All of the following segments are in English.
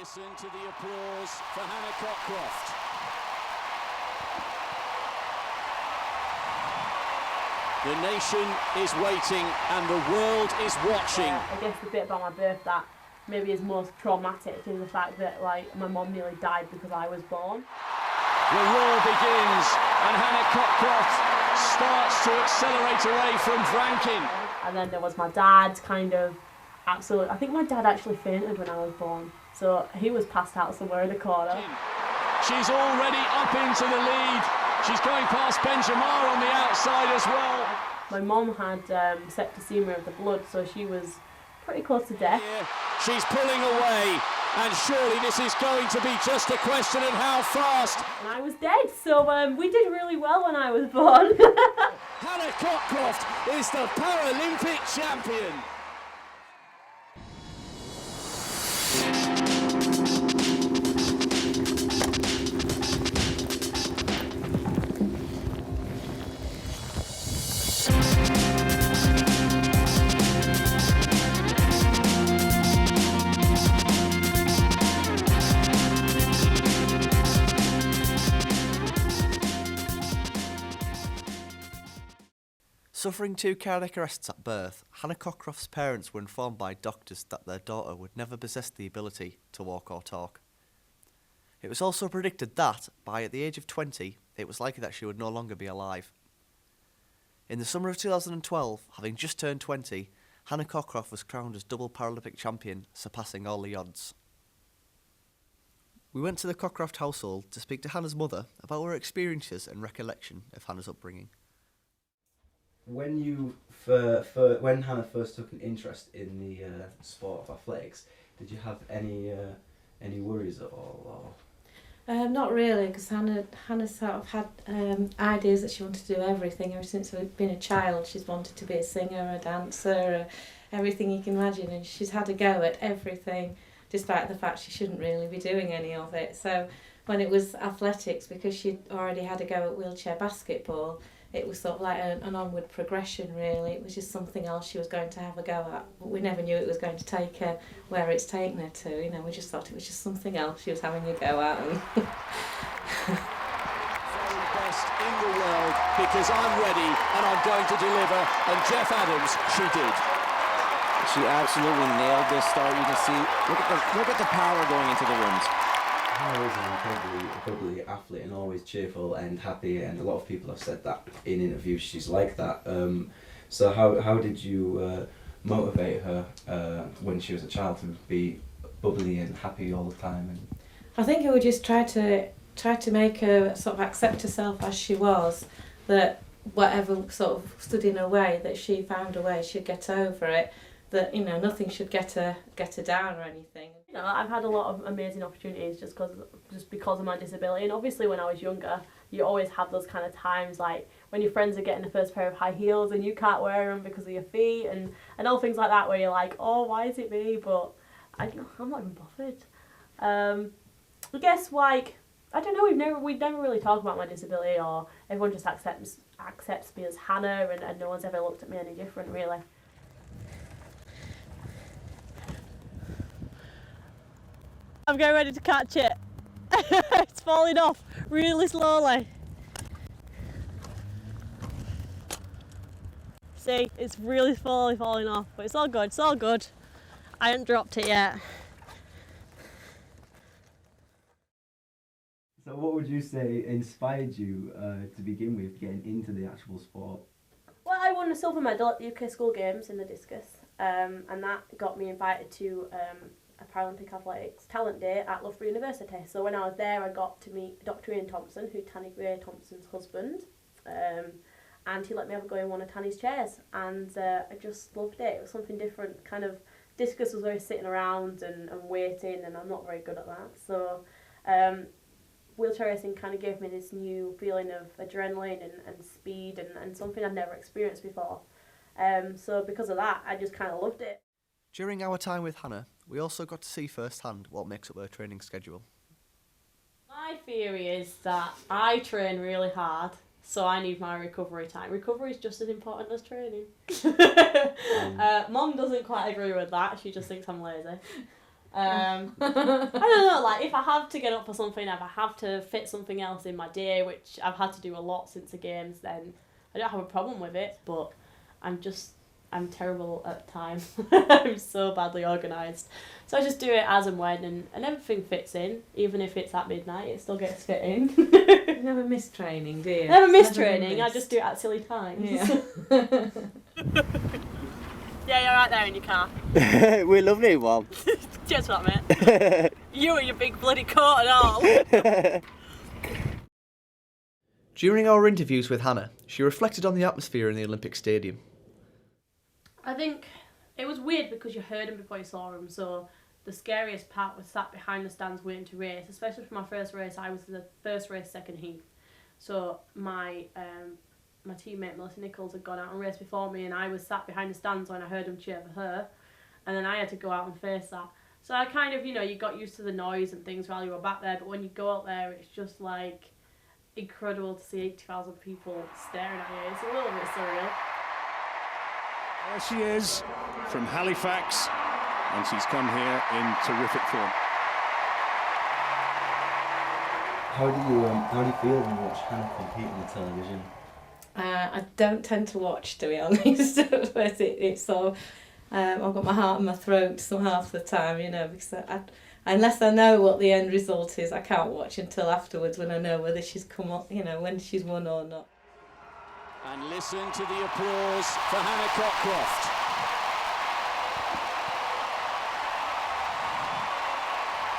Listen to the applause for Hannah Cockcroft. The nation is waiting and the world is watching. I guess the bit about my birth that maybe is most traumatic is the fact that my mum nearly died because I was born. The roar begins and Hannah Cockcroft starts to accelerate away from Franklin. And then there was my dad, absolutely. I think my dad actually fainted when I was born, so he was passed out somewhere in the corner. She's already up into the lead. She's going past Benjamar on the outside as well. My mum had septicemia of the blood, so she was pretty close to death. She's pulling away, and surely this is going to be just a question of how fast. And I was dead, so we did really well when I was born. Hannah Cockcroft is the Paralympic champion. Suffering 2 cardiac arrests at birth, Hannah Cockcroft's parents were informed by doctors that their daughter would never possess the ability to walk or talk. It was also predicted that, by at the age of 20, it was likely that she would no longer be alive. In the summer of 2012, having just turned 20, Hannah Cockcroft was crowned as double Paralympic champion, surpassing all the odds. We went to the Cockcroft household to speak to Hannah's mother about her experiences and recollection of Hannah's upbringing. When Hannah first took an interest in the sport of athletics, did you have any worries at all? Or? Not really, because Hannah sort of had ideas that she wanted to do everything. Ever since she'd been a child, she's wanted to be a singer, a dancer, everything you can imagine, and she's had a go at everything, despite the fact she shouldn't really be doing any of it. So when it was athletics, because she'd already had a go at wheelchair basketball, it was sort of like an onward progression, really. It was just something else she was going to have a go at. But we never knew it was going to take her where it's taken her to. You know, we just thought it was just something else she was having a go at. Very best in the world, because I'm ready and I'm going to deliver. And Jeff Adams, she did. She absolutely nailed this start. You can see, look at the power going into the rims. Hannah is an incredibly athlete and always cheerful and happy, and a lot of people have said that in interviews she's like that. So how did you motivate her when she was a child to be bubbly and happy all the time? And I think I would just try to make her sort of accept herself as she was, that whatever sort of stood in her way, that she found a way, she'd get over it, that, you know, nothing should get her down or anything. You know, I've had a lot of amazing opportunities just because of my disability, and obviously when I was younger, you always have those kind of times like when your friends are getting the first pair of high heels and you can't wear them because of your feet and all things like that, where you're like, oh, why is it me? But I'm not even bothered. I guess, like, I don't know, we've never really talked about my disability, or everyone just accepts me as Hannah, and no one's ever looked at me any different, really. I'm getting ready to catch it. It's falling off really slowly. See, it's really slowly falling off, but it's all good, I haven't dropped it yet. So what would you say inspired you to begin with getting into the actual sport? Well, I won a silver medal at the UK School Games in the discus, and that got me invited to a Paralympic Athletics Talent Day at Loughborough University. So when I was there, I got to meet Dr. Ian Thompson, who's Tanny Gray-Thompson's husband, and he let me have a go in one of Tanny's chairs, and I just loved it. It was something different. Kind of discus was always sitting around and waiting, and I'm not very good at that. So wheelchair racing kind of gave me this new feeling of adrenaline and speed and something I'd never experienced before. So because of that, I just kind of loved it. During our time with Hannah, we also got to see firsthand what makes up her training schedule. My theory is that I train really hard, so I need my recovery time. Recovery is just as important as training. Mum doesn't quite agree with that. She just thinks I'm lazy. I don't know, like if I have to get up for something, if I have to fit something else in my day, which I've had to do a lot since the games, then I don't have a problem with it, but I'm terrible at time. I'm so badly organised. So I just do it as and when, and everything fits in. Even if it's at midnight, it still gets fit in. You never miss training, do you? Never miss training, I just do it at silly times. Yeah. Yeah, you're right there in your car. We're lovely, Mum. Cheers for that, mate. You and your big bloody coat and all. During our interviews with Hannah, she reflected on the atmosphere in the Olympic Stadium. I think it was weird because you heard him before you saw him, so the scariest part was sat behind the stands waiting to race, especially for my first race. I was the first race, second heat. So my teammate Melissa Nichols had gone out and raced before me, and I was sat behind the stands when I heard him cheer for her, and then I had to go out and face that. So I kind of, you got used to the noise and things while you were back there, but when you go out there, it's just like incredible to see 80,000 people staring at you. It's a little bit surreal. There she is from Halifax, and she's come here in terrific form. How do you feel when you watch Hannah compete on the television? I don't tend to watch, to be honest, but it's so... I've got my heart in my throat some half the time, because unless I know what the end result is, I can't watch until afterwards when I know whether she's come up, when she's won or not. And listen to the applause for Hannah Cockcroft.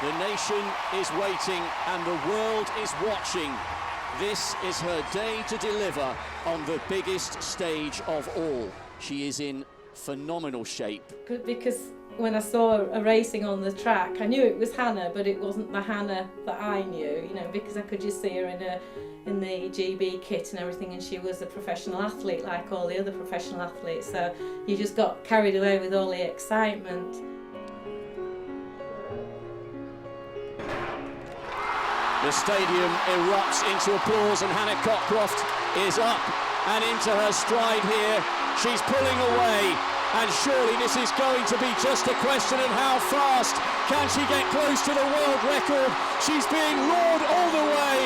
The nation is waiting and the world is watching. This is her day to deliver on the biggest stage of all. She is in phenomenal shape. Because when I saw her racing on the track, I knew it was Hannah, but it wasn't the Hannah that I knew, because I could just see her in the GB kit and everything, and she was a professional athlete like all the other professional athletes, so you just got carried away with all the excitement. The stadium erupts into applause, and Hannah Cockcroft is up and into her stride here. She's pulling away, and surely this is going to be just a question of how fast can she get close to the world record. She's being roared all the way.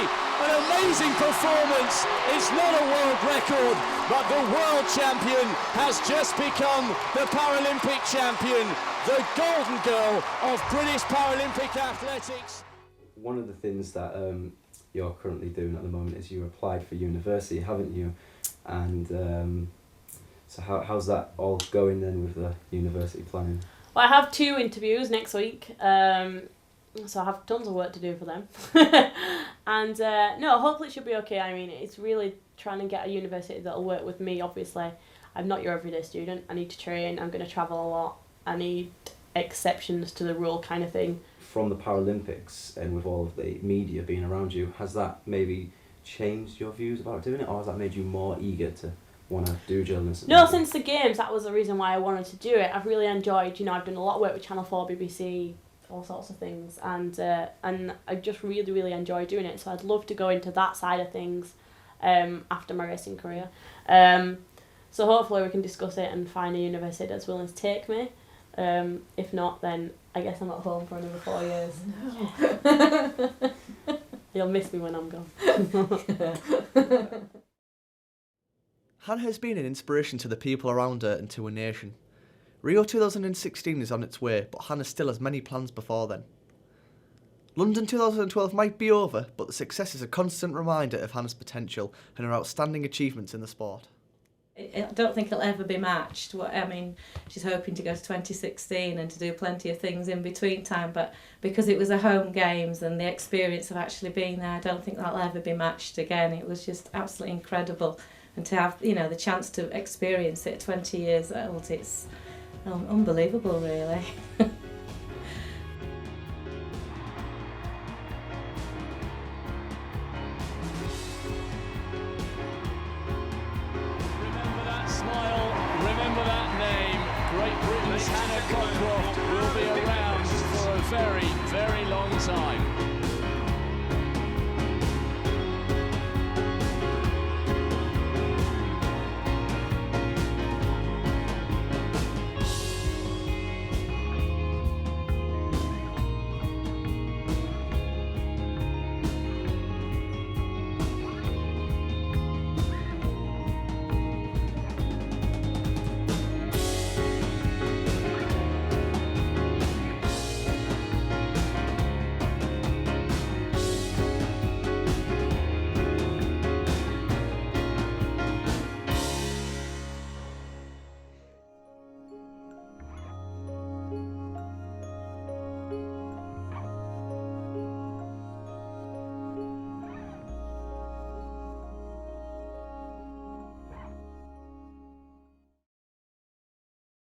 An amazing performance. It's not a world record, but the world champion has just become the Paralympic champion, the golden girl of British Paralympic athletics. One of the things that you're currently doing at the moment is you applied for university, haven't you? And so how's that all going then with the university planning? Well, I have 2 interviews next week, so I have tons of work to do for them. And no, hopefully it should be okay. I mean, it's really trying to get a university that'll work with me, obviously. I'm not your everyday student. I need to train. I'm going to travel a lot. I need exceptions to the rule kind of thing. From the Paralympics and with all of the media being around you, has that maybe changed your views about doing it, or has that made you more eager to want to do journalism? No, since the games, that was the reason why I wanted to do it. I've really enjoyed, I've done a lot of work with Channel 4, BBC, all sorts of things, and I just really, really enjoy doing it, so I'd love to go into that side of things after my racing career. So hopefully we can discuss it and find a university that's willing to take me. If not, then I guess I'm at home for another 4 years. No. You'll miss me when I'm gone. Hannah has been an inspiration to the people around her and to a nation. Rio 2016 is on its way, but Hannah still has many plans before then. London 2012 might be over, but the success is a constant reminder of Hannah's potential and her outstanding achievements in the sport. I don't think it'll ever be matched. She's hoping to go to 2016 and to do plenty of things in between time, but because it was a home games and the experience of actually being there, I don't think that'll ever be matched again. It was just absolutely incredible, and to have the chance to experience it at 20 years old, it's unbelievable, really. Remember that name. Great Britain's Hannah Cockcroft will be around for a very, very long time.